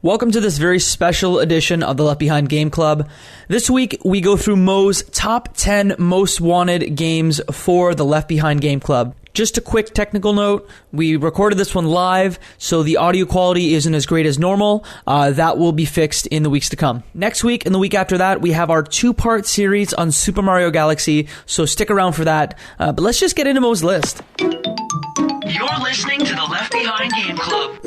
Welcome to this very special edition of the Left Behind Game Club. This week, we go through Mo's top 10 most wanted games for the Left Behind Game Club. Just a quick technical note, we recorded this one live, so the audio quality isn't as great as normal. That will be fixed in the weeks to come. Next week and the week after that, we have our two-part series on Super Mario Galaxy, so stick around for that. But let's just get into Mo's list. You're listening to the Left Behind Game Club.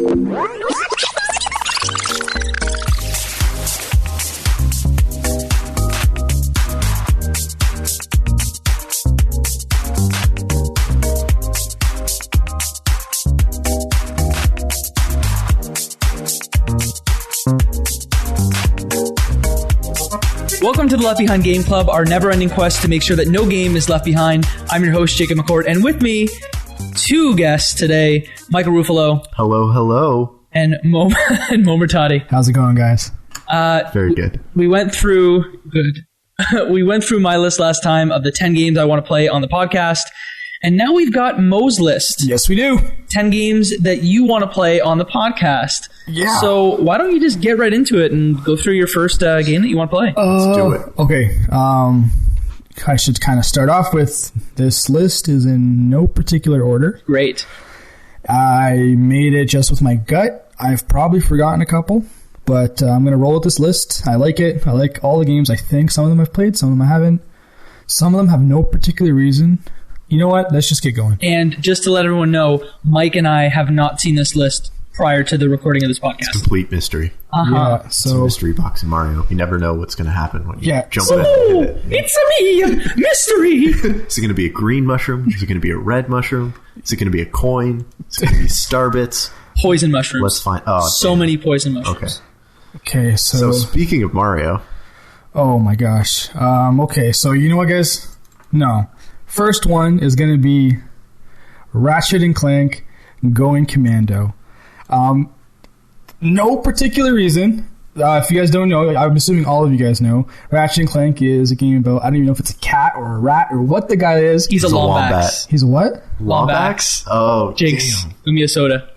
Welcome to the Left Behind Game Club, our never-ending quest to make sure that no game is left behind. I'm your host, Jacob McCourt, and with me, two guests today, Michael Ruffolo. Hello, hello. And Mo Murtadi. How's it going, guys? Very good. We went through my list last time of the 10 games I want to play on the podcast, and now we've got Mo's list. Yes, we do. 10 games that you want to play on the podcast. Yeah. So why don't you just get right into it and go through your first game that you want to play? Let's do it. Okay. I should kind of start off with this list is in no particular order. Great. I made it just with my gut. I've probably forgotten a couple, but I'm going to roll with this list. I like it. I like all the games. I think some of them I've played, some of them I haven't. Some of them have no particular reason. You know what? Let's just get going. And just to let everyone know, Mike and I have not seen this list prior to the recording of this podcast. It's complete mystery. Yeah, It's a mystery box in Mario. You never know what's going to happen when you jump in. Oh, it's a me! Mystery! Is it going to be a green mushroom? Is it going to be a red mushroom? Is it going to be a coin? Is it going to be star bits? Poison mushrooms. Let's find... so many poison mushrooms. Okay. Okay, So speaking of Mario... Oh my gosh. Okay, so you know what, guys? No. First one is going to be Ratchet and Clank Going Commando. No particular reason. If you guys don't know, I'm assuming all of you guys know, Ratchet and Clank is a game about, I don't even know if it's a cat or a rat or what the guy is. He's a Lombax. He's a what? Lombax? Oh, Jinx. damn. Give me a soda.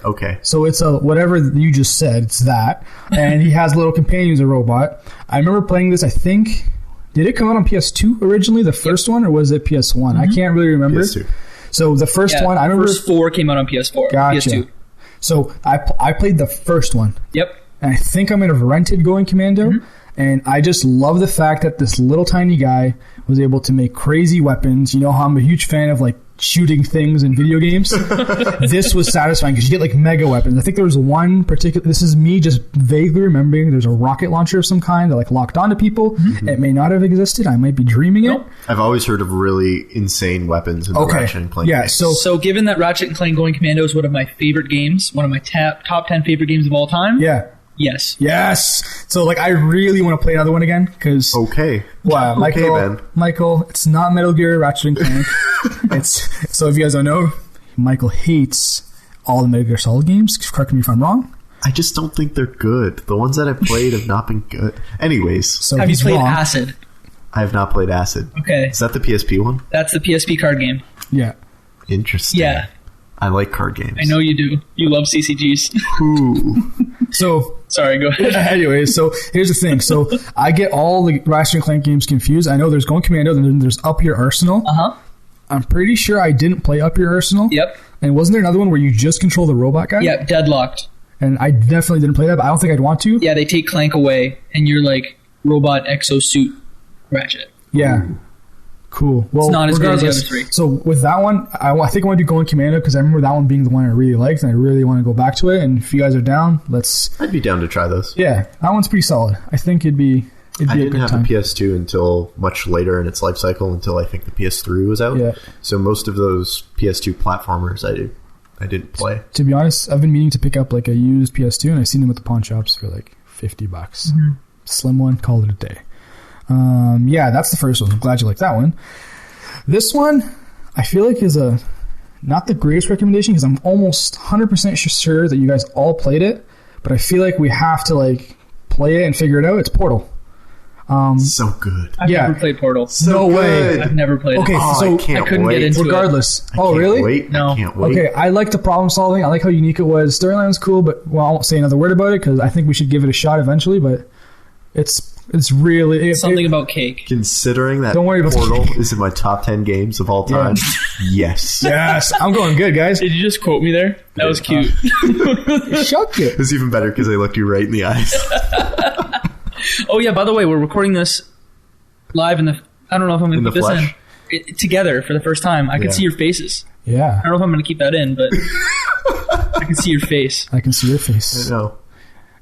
Okay. So it's a, whatever you just said, it's that. And he has little companions, a robot. I remember playing this, I think, did it come out on PS2 originally, the first one, or was it PS1? Mm-hmm. I can't really remember. PS2. So the first one, I remember... First 4 came out on PS4. Gotcha. PS2. So I played the first one. Yep. And I think I might have rented Going Commando. Mm-hmm. And I just love the fact that this little tiny guy was able to make crazy weapons. You know how I'm a huge fan of like shooting things in video games. This was satisfying because you get like mega weapons. I think there was one particular, this is me just vaguely remembering, there's a rocket launcher of some kind that like locked onto people. Mm-hmm. It may not have existed. I might be dreaming it. I've always heard of really insane weapons in the Ratchet and Clank. Yeah, so given that Ratchet and Clank Going Commando is one of my favorite games, one of my top 10 favorite games of all time. Yeah. Yes. So, like, I really want to play another one again because. Okay. Wow, Okay, Michael, it's not Metal Gear, Ratchet and Clank. So if you guys don't know, Michael hates all the Metal Gear Solid games. Correct me if I'm wrong. I just don't think they're good. The ones that I've played have not been good. Anyways. So have you played wrong. Acid? I have not played Acid. Okay. Is that the PSP one? That's the PSP card game. Yeah. Interesting. Yeah. I like card games. I know you do. You love CCGs. Ooh. So sorry, go ahead. Anyway, so here's the thing. So I get all the Ratchet and Clank games confused. I know there's Going Commando, then there's Up Your Arsenal. Uh-huh. I'm pretty sure I didn't play Up Your Arsenal. Yep. And wasn't there another one where you just control the robot guy? Yep, Deadlocked. And I definitely didn't play that, but I don't think I'd want to. Yeah, they take Clank away, and you're like robot exosuit Ratchet. Yeah. Ooh. Cool. Well, it's not as good as the other three. So with that one, I think I want to do Going Commando because I remember that one being the one I really liked, and I really want to go back to it. And if you guys are down, I'd be down to try those. Yeah, that one's pretty solid. I think it'd be a good time. I didn't have a PS2 until much later in its life cycle, until I think the PS3 was out. Yeah. So most of those PS2 platformers I didn't play. To be honest, I've been meaning to pick up like a used PS2, and I've seen them at the pawn shops for like $50. Mm-hmm. Slim one, call it a day. Yeah, that's the first one. I'm glad you like that one. This one, I feel like is not the greatest recommendation because I'm almost 100% sure that you guys all played it, but I feel like we have to like play it and figure it out. It's Portal. So good. I've Yeah. never played Portal. No way. good. I've never played Okay, it. Oh, so I can't couldn't wait. get into regardless. I Oh, can't really? Wait. No. I can't wait. Okay, I like the problem solving. I like how unique it was. Storyline was cool, but well, I won't say another word about it because I think we should give it a shot eventually. But it's really Something about cake. Considering that Don't worry about Portal is in my top 10 games of all time, yes. Yes, I'm going good, guys. Did you just quote me there? That was cute. Shut it. It's even better because I looked you right in the eyes. Oh yeah, by the way, we're recording this live in the. I don't know if I'm going In to the put this flesh? in together for the first time. I can Yeah. see your faces. Yeah, I don't know if I'm going to keep that in, but I can see your face. I can see your face. No.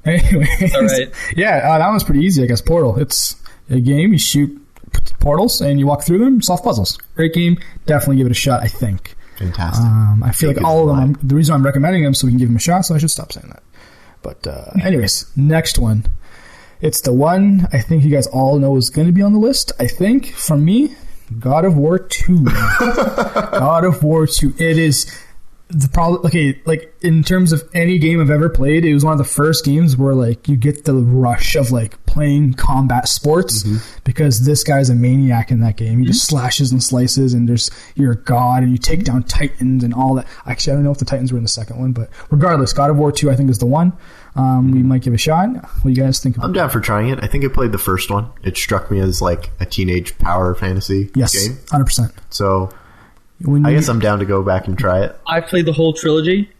Anyways, All right. yeah, that one's pretty easy, I guess. Portal. It's a game. You shoot portals and you walk through them, solve puzzles. Great game. Definitely give it a shot, I think. Fantastic. I feel like Take it all of them, live. the reason I'm recommending them so we can give them a shot, so I should stop saying that. But anyways, next one. It's the one I think you guys all know is going to be on the list. I think, from me, God of War 2. God of War 2. It is the problem. Okay, like in terms of any game I've ever played, it was one of the first games where like you get the rush of like playing combat sports because this guy's a maniac in that game. He just slashes and slices, and you're a god, and you take down titans and all that. Actually, I don't know if the titans were in the second one, but regardless, God of War 2 I think is the one. We might give a shot. What do you guys think about I'm down for trying it. I think I played the first one. It struck me as like a teenage power fantasy Yes, game. 100%. So When I you- guess I'm down to go back and try it. I played the whole trilogy.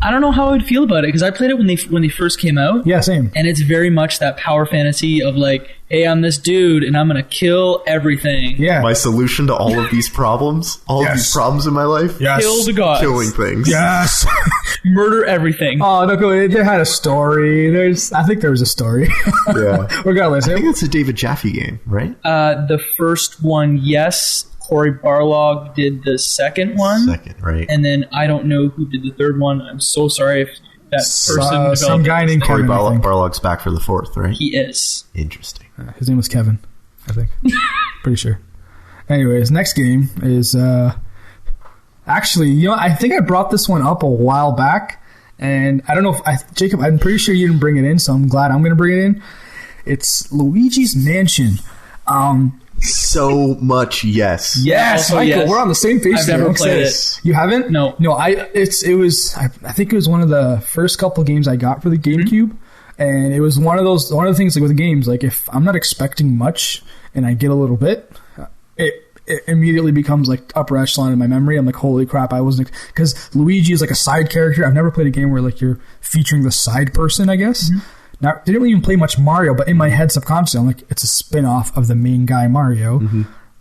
I don't know how I would feel about it because I played it when they first came out. Yeah, same. And it's very much that power fantasy of like, hey, I'm this dude and I'm gonna kill everything. Yeah. My solution to all of these problems, all of these problems in my life, Yes. Kill the gods. killing things. Yes. Murder everything. Oh, no, go ahead. They had a story. I think there was a story. Yeah. Regardless, I think it's a David Jaffe game, right? The first one, yes. Corey Barlog did the second one. Second, right? And then I don't know who did the third one. I'm so sorry if that person some developed guy named Corey Kevin, I think. Barlog's back for the fourth, right? He is. Interesting. His name was Kevin, I think. Pretty sure. Anyways, next game is actually, I think I brought this one up a while back, and I don't know if Jacob, I'm pretty sure you didn't bring it in, so I'm glad I'm going to bring it in. It's Luigi's Mansion. So much yes. Yes, Also, Michael, yes. we're on the same page. I've here. never I'm played excited. it. You haven't? No. I think it was one of the first couple games I got for the GameCube, and it was one of the things like with games, like if I'm not expecting much and I get a little bit, it immediately becomes like upper echelon in my memory. I'm like, holy crap, I wasn't, because Luigi is like a side character. I've never played a game where like you're featuring the side person, I guess. Now, didn't even play much Mario, but in my head subconsciously, I'm like, it's a spin-off of the main guy Mario.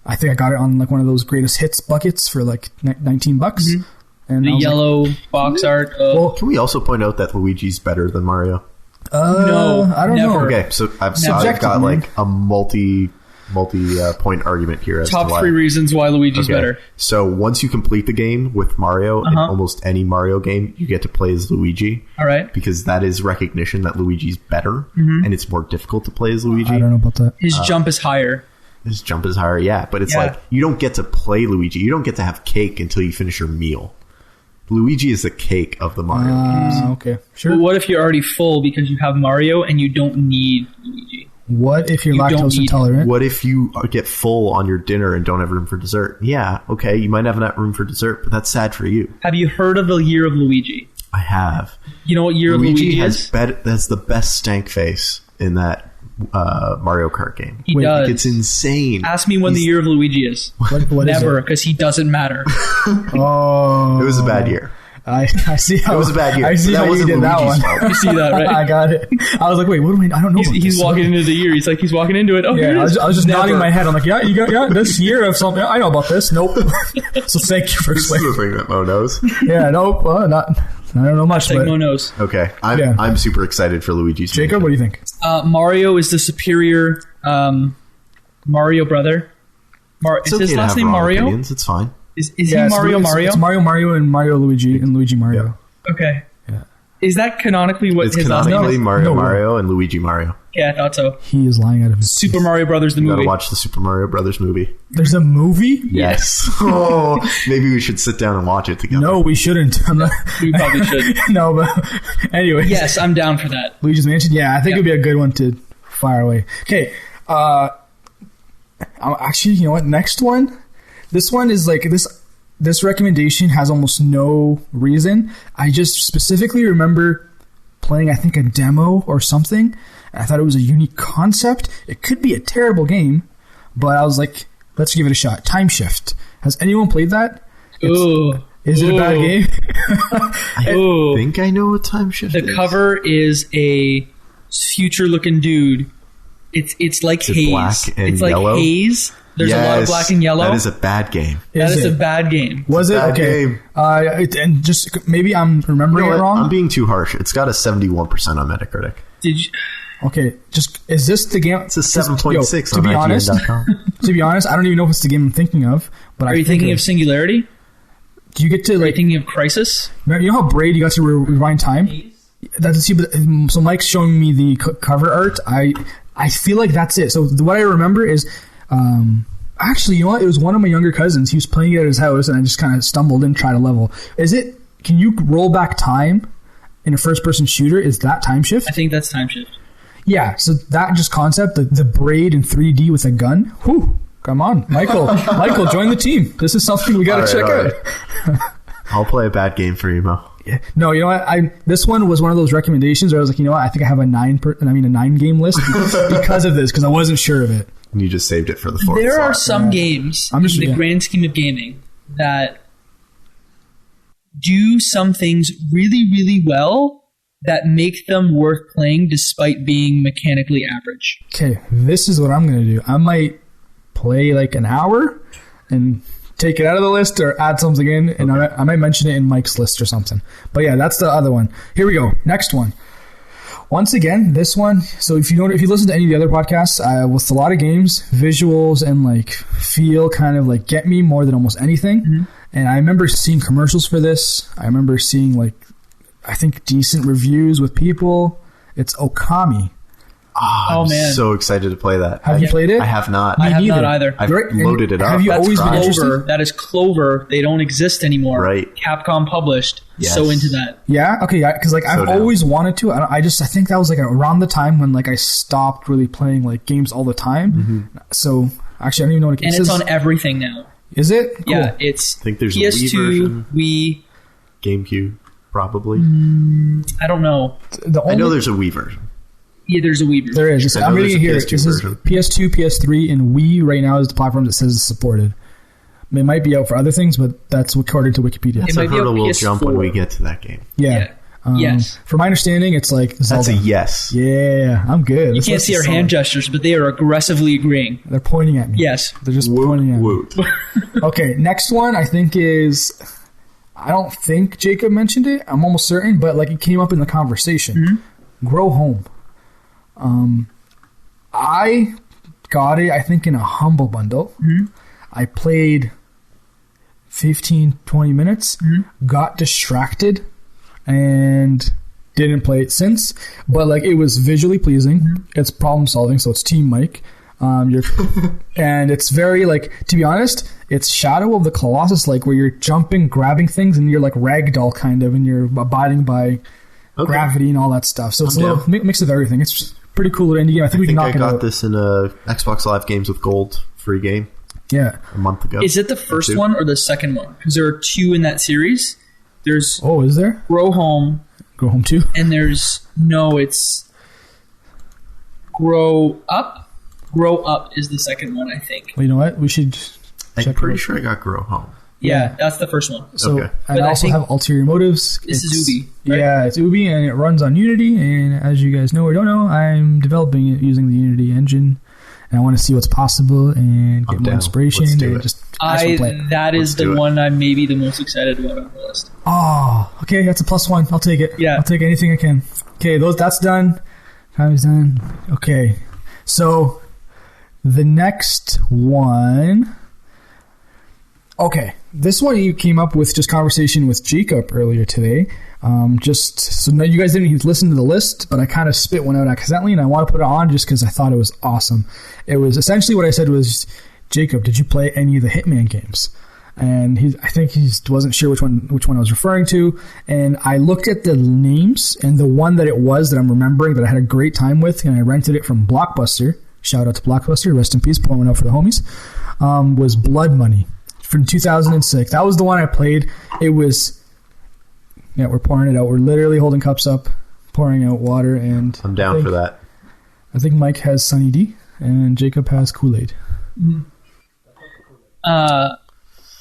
I think I got it on like one of those greatest hits buckets for like $19. And The I was yellow box art. Well, Can we also point out that Luigi's better than Mario? No, I don't know. never. Okay, so I've Subjective, got man. like a multi point argument here as Top to why. 3 reasons why Luigi's Okay. better. So once you complete the game with Mario, in almost any Mario game, you get to play as Luigi. All right. Because that is recognition that Luigi's better, and it's more difficult to play as Luigi. I don't know about that. His jump is higher. His jump is higher, yeah. But it's Yeah. like, you don't get to play Luigi. You don't get to have cake until you finish your meal. Luigi is the cake of the Mario games. Okay, sure. But what if you're already full because you have Mario and you don't need Luigi? What if you're You don't lactose eat- intolerant? What if you get full on your dinner and don't have room for dessert? Yeah, okay, you might have enough room for dessert, but that's sad for you. Have you heard of the Year of Luigi? I have. You know what Year of Luigi is? has the best stank face in that Mario Kart game. He Wait, does. Like, it's insane. Ask me when the Year of Luigi is. What is Never, it? because he doesn't matter. Oh, It was a bad year. I see how It was a bad year. I see That how you wasn't did that Luigi's one. fault. You see that, right? I got it. I was like, wait, what do I don't know. about He's this. walking into the year. He's walking into it. Oh, here Yeah, it is. I was just Never. nodding my head. I'm like, yeah, this year of something. I know about this. Nope. So thank you for This is explaining. the thing that Mo knows. Yeah, nope. Not. I don't know much. Like But Mo knows. Okay, Yeah. I'm super excited for Luigi's Jacob, what do you think? Mario is the superior Mario brother. It's Is okay his to last have name wrong Mario? opinions. It's fine. Is Yeah, he Mario? It's Mario and Mario Luigi and Luigi Mario. Okay. Is that canonically what It's his last name canonically is? Mario and Luigi Mario. Yeah, I thought so. He is lying out of his Super Mario Brothers, the You movie. gotta watch the Super Mario Brothers movie. There's a movie? Yes. Oh, maybe we should sit down and watch it together. No, we shouldn't. I'm not, We probably should. no, but anyway. Yes, I'm down for that. Luigi's Mansion? Yeah, I think Yeah. it'd be a good one to fire away. Okay. Actually, you know what? Next one. This one is like this recommendation has almost no reason. I just specifically remember playing, I think, a demo or something. I thought it was a unique concept. It could be a terrible game, but I was like, let's give it a shot. Timeshift. Has anyone played that? Ooh. Is it a bad game? Ooh. I think I know what Timeshift is. The cover is a future-looking dude. It's like it haze. black and it's like yellow? haze. There's a lot of Yes, black and yellow. That is a bad game. That is it? a bad game. Was it? bad Okay. game. And just maybe I'm remembering You know it what? wrong. I'm being too harsh. It's got a 71% on Metacritic. Did you? Okay, just is this the game? It's a 7.6 to on be honest, IGN.com. to be honest, I don't even know if it's the game I'm thinking of. But Are you thinking of Singularity? Do you get to Are you like? thinking of Crisis? You know how Braid you got to rewind time? That's see, but so Mike's showing me the cover art. I feel like that's it. So what I remember is, actually, you know what? It was one of my younger cousins. He was playing it at his house, and I just kind of stumbled in, tried a level. Is it? Can you roll back time in a first-person shooter? Is that Timeshift? I think that's Timeshift. Yeah. So that just concept, the Braid in 3D with a gun. Whew. Come on, Michael. Michael, join the team. This is something we got to check out. I'll play a bad game for you, Mo. Yeah. No, you know what? This one was one of those recommendations where I was like, you know what? I think I have a 9 game list because of this, because I wasn't sure of it. And you just saved it for the fourth There are slot. some games I'm just- in the yeah. grand scheme of gaming that do some things really, really well that make them worth playing despite being mechanically average. Okay, this is what I'm going to do. I might play like an hour and take it out of the list or add something in, and I might mention it in Mike's list or something. But yeah, that's the other one. Here we go. Next one. Once again, this one. So if you listen to any of the other podcasts, with a lot of games, visuals and like feel kind of like get me more than almost anything. Mm-hmm. And I remember seeing commercials for this. I remember seeing like I think decent reviews with people. It's Okami. I'm man. so excited to play that. Have you played it? I have not. I have neither. not either. I've Right, and loaded it up. have you That's always been right. interested? Clover. That is Clover. They don't exist anymore. Right. Capcom published. Yes. So into that. Yeah, okay, because like I've down. always wanted to. I think that was like around the time when like I stopped really playing like games all the time. Mm-hmm. So actually, I don't even know what And it's on everything now. Is it? Cool. Yeah, it's I think there's a PS2, Wii version. Wii. GameCube, probably. I don't know. The only, I know there's a Wii version. Yeah, there's a Wii version. there is. I know I'm reading it here. there's a This is PS2 PS2, PS3, and Wii right now is the platform that says it's supported. It might be out for other things, but that's according to Wikipedia. It So might be hurdle on will PS4. jump when we get to that game. Yeah. Yes. From my understanding, it's like Zelda. That's a yes. Yeah, I'm good. You can't see our hand gestures, but they are aggressively agreeing. They're pointing at me. Yes. They're just pointing at me. Woot. Okay, next one I think is, I don't think Jacob mentioned it. I'm almost certain, but like it came up in the conversation. Mm-hmm. Grow Home. I got it, I think, in a Humble Bundle. Mm-hmm. I played 15, 20 minutes, got distracted, and didn't play it since. But like it was visually pleasing. It's problem solving, so it's Team Mike. And it's very like, to be honest, it's Shadow of the Colossus, like where you're jumping, grabbing things, and you're like ragdoll kind of, and you're abiding by gravity and all that stuff. So it's I'm a little mix of everything. It's pretty cool little indie game. I think we can knock I it got out. this in a Xbox Live Games with Gold free game Yeah. a month ago. Is it the first Two. one or the second one? Because there are two in that series. There's Oh, is there? Grow Home, Go Home 2? and it's Grow Up. Grow Up is the second one, I think. Well, you know what? We should I'm check pretty it out. sure I got Grow Home. Yeah, that's the first one. So, Okay. and But I I also think have Ulterior Motives. This is It's- Ubi, right? Yeah, it's Ubi, and it runs on Unity. And as you guys know or don't know, I'm developing it using the Unity engine. And I want to see what's possible and get I'm more down. inspiration. Let's do and it. just I just wanna play it. That is Let's the do it. one I'm maybe the most excited about on the list. Oh, okay, that's a +1. I'll take it. Yeah. I'll take anything I can. Okay, that's done. Time is done. Okay, so the next one. Okay, this one you came up with just conversation with Jacob earlier today. Just so now you guys didn't listen to the list, but I kind of spit one out accidentally, and I want to put it on just because I thought it was awesome. It was essentially what I said was, Jacob, did you play any of the Hitman games? And I think he wasn't sure which one I was referring to. And I looked at the names, and the one that it was that I'm remembering that I had a great time with, and I rented it from Blockbuster. Shout out to Blockbuster, rest in peace, pouring one out for the homies. Was Blood Money from 2006. That was the one I played. It was, yeah, we're pouring it out. We're literally holding cups up, pouring out water, and I'm down for that. I think Mike has Sunny D, and Jacob has Kool-Aid.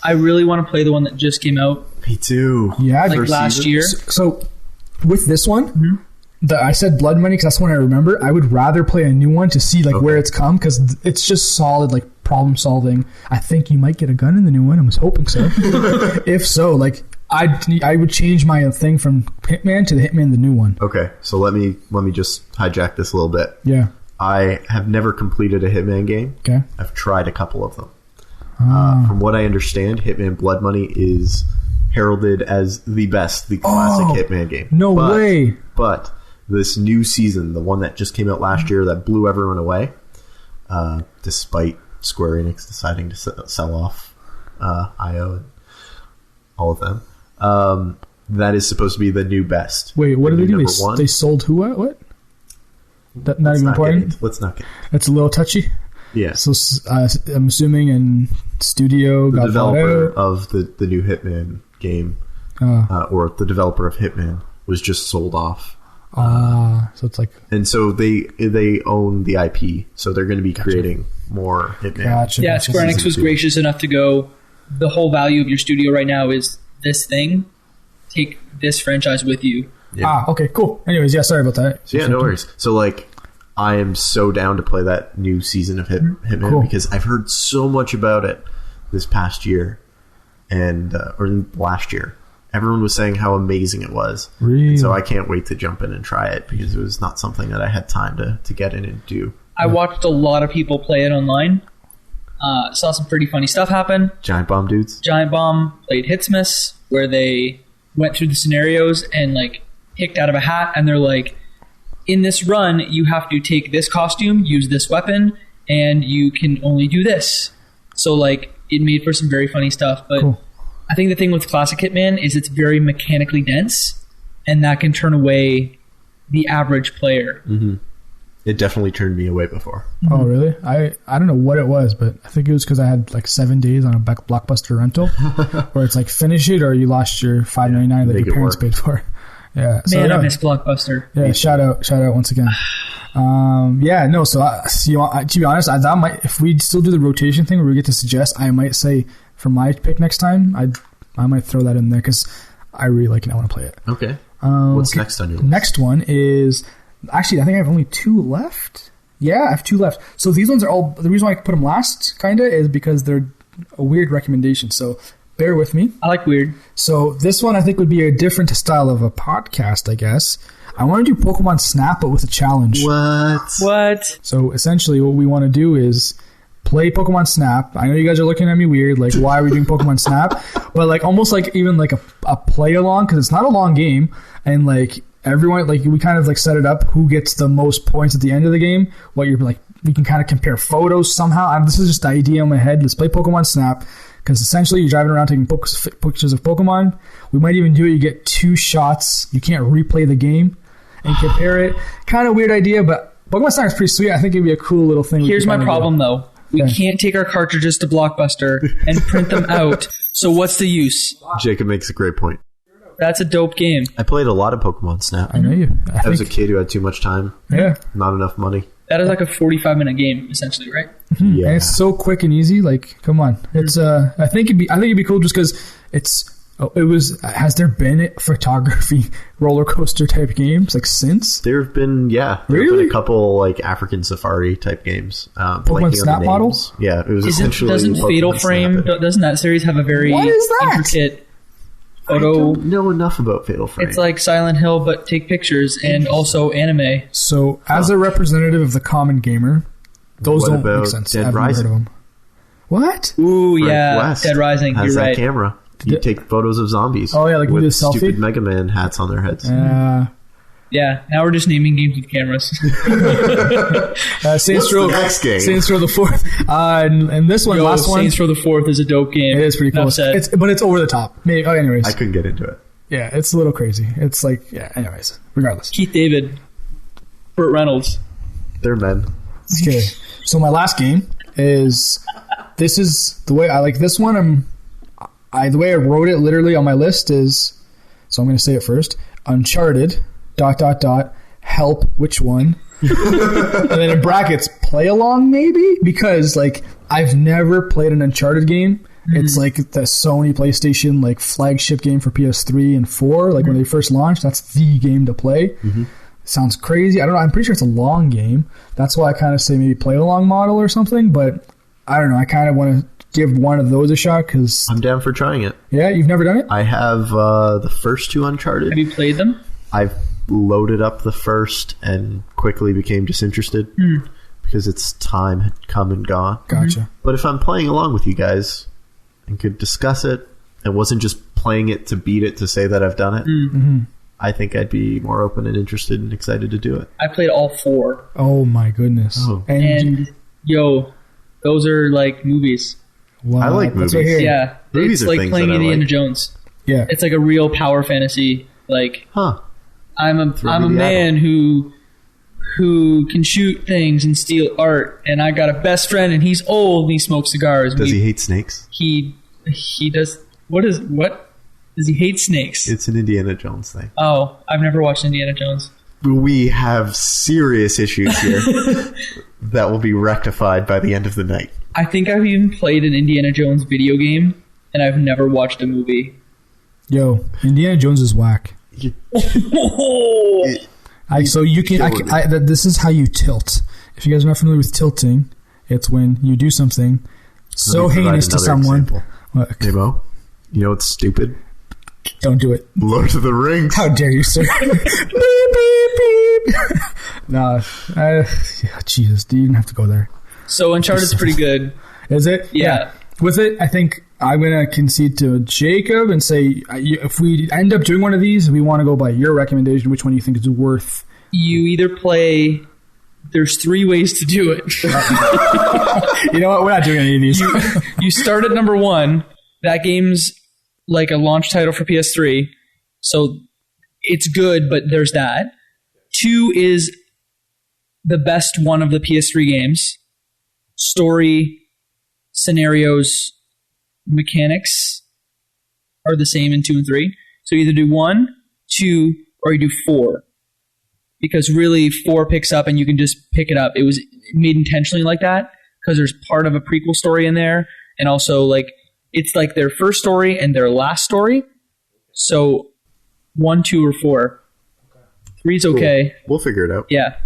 I really want to play the one that just came out. Me too. Yeah, like last year. So with this one, I said Blood Money because that's one I remember. I would rather play a new one to see where it's come, because it's just solid problem solving. I think you might get a gun in the new one. I was hoping so. If so, I would change my thing from Hitman to the Hitman, the new one. Okay, so let me just hijack this a little bit. Yeah. I have never completed a Hitman game. Okay. I've tried a couple of them. From what I understand, Hitman Blood Money is heralded as the best, the classic Hitman game. No way. But this new season, the one that just came out last year that blew everyone away, despite Square Enix deciding to sell off IO and all of them, that is supposed to be the new best. Wait, what did they do? One. They sold who? What? Not Let's even not important? Let's not get It's a little touchy. Yeah. So I'm assuming in studio the got developer bought out. of the new Hitman game, or the developer of Hitman, was just sold off. So it's like, and so they own the IP, so they're going to be creating more Hitman. gotcha. Yeah, gotcha. Square Enix was gracious enough to go, the whole value of your studio right now is this thing. Take this franchise with you. Yeah. Okay, cool. Anyways, yeah, sorry about that. So yeah, no worries. So I am so down to play that new season of Hitman Cool. because I've heard so much about it this past year, and or last year. Everyone was saying how amazing it was. Really? And so I can't wait to jump in and try it because it was not something that I had time to get in and do. I watched a lot of people play it online. Saw some pretty funny stuff happen. Giant bomb dudes. Giant Bomb played Hitsmas, where they went through the scenarios and picked out of a hat, and they're like, in this run, you have to take this costume, use this weapon, and you can only do this. So it made for some very funny stuff. But Cool. I think the thing with classic Hitman is it's very mechanically dense, and that can turn away the average player. Mm-hmm. It definitely turned me away before. Oh, really? I don't know what it was, but I think it was because I had 7 days on a Blockbuster rental where it's finish it or you lost your $5.99 that Make your it parents work. paid for. Yeah. So, Man, yeah. I miss Blockbuster. Yeah, shout out once again. To be honest, I thought if we still do the rotation thing where we get to suggest, I might say for my pick next time, I might throw that in there because I really like it and I want to play it. Okay. What's okay. next on your The list? next one is actually I think I have only 2 left. Yeah, I have 2 left. So these ones are all the reason why I put them last, kinda, is because they're a weird recommendation. So bear with me. I like weird. So this one I think would be a different style of a podcast, I guess. I want to do Pokemon Snap, but with a challenge. What? So essentially what we want to do is play Pokemon Snap. I know you guys are looking at me weird, why are we doing Pokemon Snap? But almost even a play along, because it's not a long game, and everyone, we kind of set it up who gets the most points at the end of the game. What you're we can kind of compare photos somehow. This is just the idea in my head. Let's play Pokemon Snap, because essentially you're driving around taking pictures of Pokemon. We might even do it. You get 2 shots. You can't replay the game and compare it. Kind of weird idea, but Pokemon Snap is pretty sweet. I think it'd be a cool little thing. Here's my problem, though. We Yeah. can't take our cartridges to Blockbuster and print them out. So what's the use? Jacob makes a great point. That's a dope game. I played a lot of Pokemon Snap. I know you. I was a kid who had too much time, Yeah. not enough money. That is a 45-minute game, essentially, right? Yeah. And it's so quick and easy. Come on. It's I think it'd be cool just because has there been a photography roller coaster type games since? There have been, Really? a couple African safari type games. Pokemon blanking on the Snap names. models? Yeah, it was essentially. Doesn't Pokemon Fatal Frame, Snap. doesn't that series have a very What is that? intricate I photo? don't know enough about Fatal Frame. It's like Silent Hill, but take pictures and also anime. So as a representative of the common gamer, those What don't about make sense. Dead I've never heard Rising? of them. What? Ooh, Frank yeah, West Dead Rising. has You're that right. camera. You take photos of zombies. Oh, yeah, like we with did a selfie? stupid Mega Man hats on their heads. Yeah, now we're just naming games with cameras. Saints What's Row, the next game? Saints Row the 4th. And this one, last one. Saints Row the 4th is a dope game. It is pretty cool. Enough said. But it's over the top. Maybe, anyways. I couldn't get into it. Yeah, it's a little crazy. It's like, anyways. Regardless. Keith David, Burt Reynolds. They're men. Okay. So my last game is, this is the way I like this one. The way I wrote it literally on my list is, so I'm going to say it first. Uncharted, ... help, which one? And then in brackets, play along maybe? Because like I've never played an Uncharted game. It's like the Sony PlayStation like flagship game for PS3 and 4. Like when they first launched, that's the game to play. Sounds crazy. I don't know. I'm pretty sure it's a long game. That's why I kind of say maybe play along model or something. But I don't know. I kind of want to give one of those a shot because I'm down for trying it. Yeah, you've never done it? I have the first 2 Uncharted. Have you played them? I've loaded up the first and quickly became disinterested because its time had come and gone. Gotcha. But if I'm playing along with you guys and could discuss it and wasn't just playing it to beat it to say that I've done it, I think I'd be more open and interested and excited to do it. I played all 4. Oh my goodness. Oh. And yo, those are like movies. Wow, I like that's movies. right here. Yeah, Movies it's are like things playing that I Indiana like. Jones. Yeah. It's like a real power fantasy. Like Huh. I'm a me the man who can shoot things and steal art, and I got a best friend, and he's old and he smokes cigars. Does he hate snakes? He does. What does he hate snakes? It's an Indiana Jones thing. Oh, I've never watched Indiana Jones. We have serious issues here that will be rectified by the end of the night. I think I've even played an Indiana Jones video game, and I've never watched a movie. Yo, Indiana Jones is whack. So you can. This is how you tilt. If you guys are not familiar with tilting, it's when you do something so Let me provide heinous to another someone. example. Hey, Mo, you know what's stupid? Don't do it. Lord of the Rings. How dare you, sir? Beep, beep, beep. No, Jesus, you didn't have to go there. So Uncharted's pretty good. Is it? Yeah. With it, I think I'm going to concede to Jacob and say if we end up doing one of these, we want to go by your recommendation. Which one do you think is worth? You either play... There's 3 ways to do it. You know what? We're not doing any of these. You start at number 1. That game's like a launch title for PS3. So it's good, but there's that. 2 is the best one of the PS3 games. Story, scenarios, mechanics are the same in 2 and 3. So you either do 1, 2, or you do 4. Because really 4 picks up and you can just pick it up. It was made intentionally like that because there's part of a prequel story in there, and also like it's like their first story and their last story. So 1, 2, or 4. 3's okay. Cool. We'll figure it out. Yeah.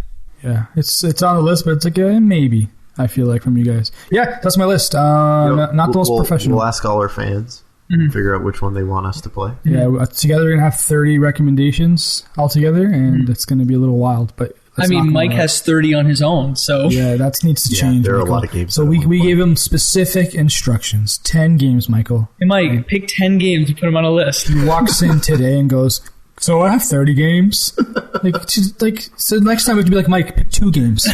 Yeah, it's on the list, but it's like a maybe. I feel like from you guys. Yeah, that's my list. Not the most professional. We'll ask all our fans. Figure out which one they want us to play. Yeah, together we're going to have 30 recommendations altogether, and it's going to be a little wild. But I mean, Mike has 30 on his own, so... Yeah, that needs to change, there are Michael. a lot of games. So we gave him specific instructions. 10 games, Michael. Hey, Mike, pick 10 games and put them on a list. He walks in today and goes, so I have 30 games. So next time we have to be like, Mike, pick 2 games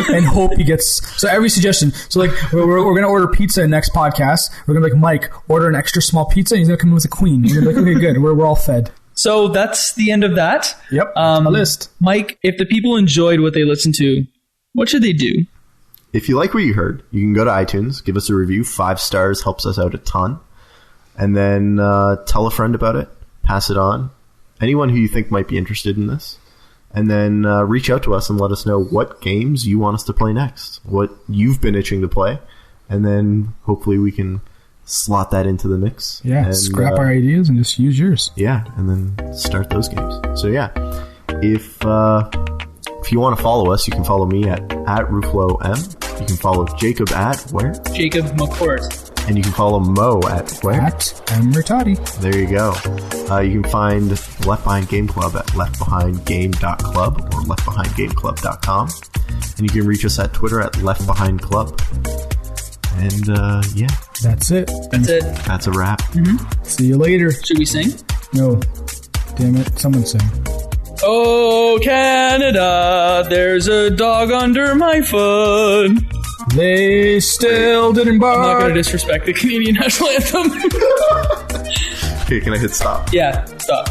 and hope he gets. So every suggestion. So like we're gonna order pizza next podcast. We're gonna be like, Mike, order an extra small pizza. And he's gonna come in with a queen. We're gonna be like, okay, good. We're all fed. So that's the end of that. Yep. A list. Mike, if the people enjoyed what they listened to, what should they do? If you like what you heard, you can go to iTunes, give us a review. 5 stars helps us out a ton. And then tell a friend about it. Pass it on. Anyone who you think might be interested in this. And then reach out to us and let us know what games you want us to play next. What you've been itching to play. And then hopefully we can slot that into the mix. Yeah, and, scrap our ideas and just use yours. Yeah, and then start those games. So yeah, if you want to follow us, you can follow me at Ruffolo M. You can follow Jacob at where? Jacob McCourt. And you can follow Mo at where? At Murtadi. There you go. You can find Left Behind Game Club at leftbehindgame.club or leftbehindgameclub.com. And you can reach us at Twitter at leftbehindclub. And yeah, That's it. That's it. That's a wrap. See you later. Should we sing? No. Damn it. Someone sing. Oh, Canada, there's a dog under my foot. They still didn't bark. I'm not going to disrespect the Canadian national anthem. Okay, can I hit stop? Yeah, stop.